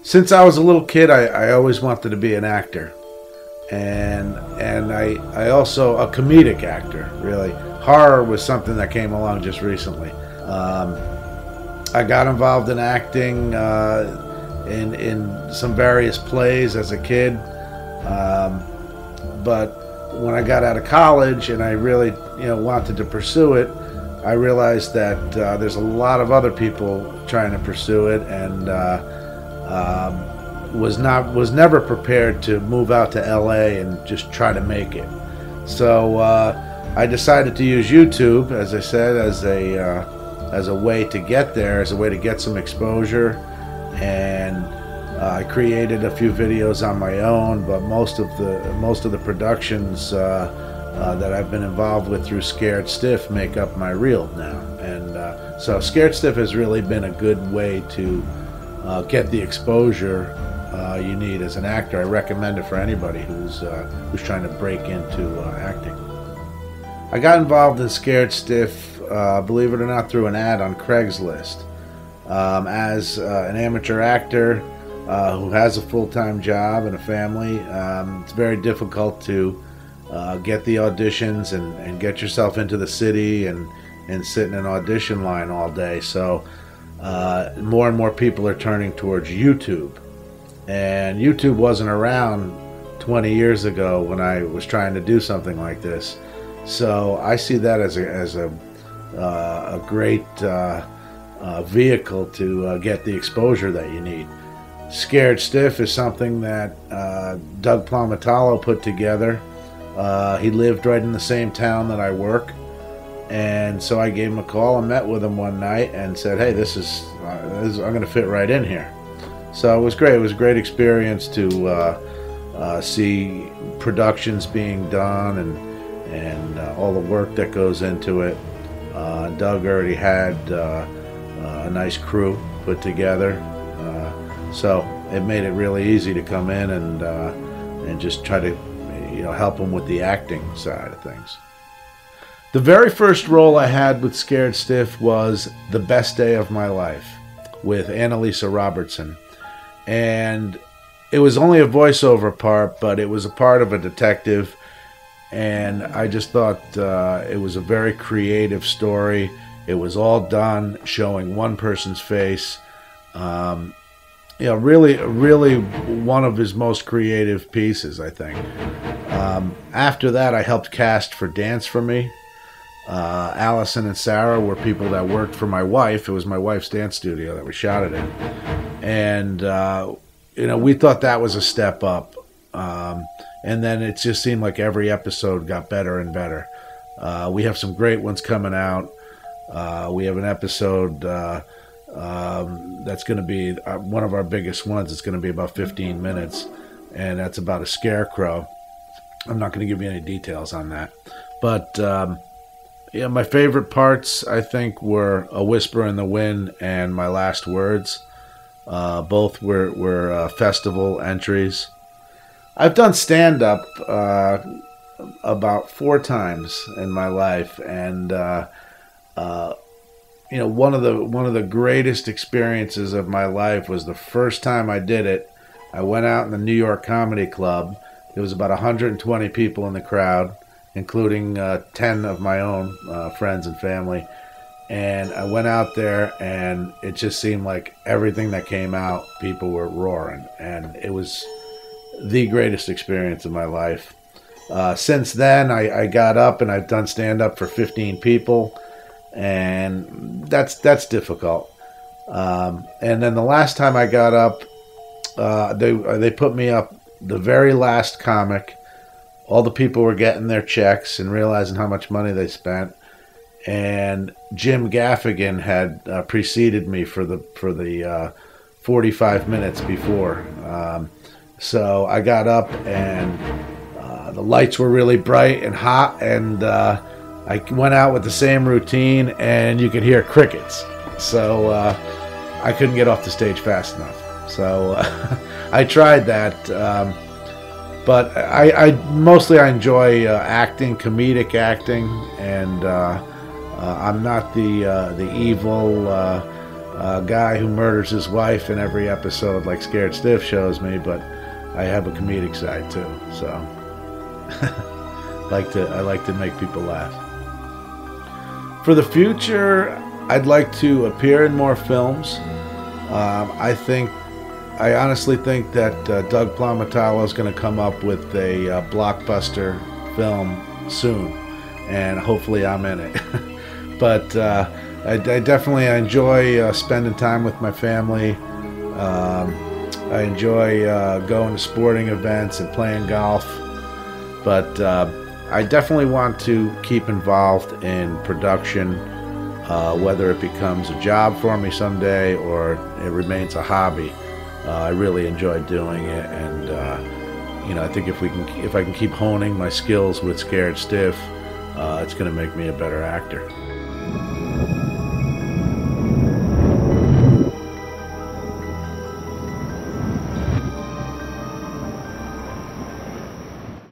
Since I was a little kid, I always wanted to be an actor, and I also a comedic actor. Really, horror was something that came along just recently. I got involved in acting in some various plays as a kid, but when I got out of college and I really wanted to pursue it, I realized that there's a lot of other people trying to pursue it, and was never prepared to move out to LA and just try to make it. So I decided to use YouTube, as I said, as a way to get there, as a way to get some exposure, and I created a few videos on my own, but most of the productions that I've been involved with through Scared Stiff make up my reel now, and so Scared Stiff has really been a good way to get the exposure you need as an actor. I recommend it for anybody who's trying to break into acting. I got involved in Scared Stiff, believe it or not, through an ad on Craigslist. As an amateur actor who has a full-time job and a family, it's very difficult to get the auditions and get yourself into the city and sit in an audition line all day. So more and more people are turning towards YouTube. And YouTube wasn't around 20 years ago when I was trying to do something like this. So I see that as a great vehicle to get the exposure that you need. Scared Stiff is something that Doug Plomatalo put together. He lived right in the same town that I work, and so I gave him a call and met with him one night and said, "Hey, this is I'm going to fit right in here." So it was great. It was a great experience to see productions being done and all the work that goes into it. Doug already had a nice crew put together, so it made it really easy to come in and just try to help him with the acting side of things. The very first role I had with Scared Stiff was The Best Day of My Life with Annalisa Robertson. And it was only a voiceover part, but it was a part of a detective, and I just thought it was a very creative story. It was all done showing one person's face. Really one of his most creative pieces, I think. After that, I helped cast for Dance For Me. Allison and Sarah were people that worked for my wife. It was my wife's dance studio that we shot it in. And, we thought that was a step up. And then it just seemed like every episode got better and better. We have some great ones coming out. We have an episode that's going to be one of our biggest ones. It's going to be about 15 minutes, and that's about a scarecrow. I'm not going to give you any details on that. But, my favorite parts, I think, were A Whisper in the Wind and My Last Words. Both were festival entries. I've done stand-up about 4 times in my life, and one of the greatest experiences of my life was the first time I did it. I went out in the New York Comedy Club. There was about 120 people in the crowd, including 10 of my own friends and family. And I went out there, and it just seemed like everything that came out, people were roaring. And it was the greatest experience of my life. Since then, I got up, and I've done stand-up for 15 people. And that's difficult. And then the last time I got up, they put me up the very last comic. All the people were getting their checks and realizing how much money they spent. And Jim Gaffigan had preceded me for the 45 minutes before. So I got up, and the lights were really bright and hot, and I went out with the same routine, and you could hear crickets. So I couldn't get off the stage fast enough. So I tried that. But I mostly enjoy acting, comedic acting, and I'm not the evil a guy who murders his wife in every episode, like Scared Stiff shows me, but I have a comedic side too. So I like to make people laugh. For the future, I'd like to appear in more films. I honestly think that Doug Plaumatalo is going to come up with a blockbuster film soon, and hopefully I'm in it. But I definitely enjoy spending time with my family. I enjoy going to sporting events and playing golf. But I definitely want to keep involved in production, whether it becomes a job for me someday or it remains a hobby. I really enjoy doing it, and I think if I can keep honing my skills with Scared Stiff, it's going to make me a better actor.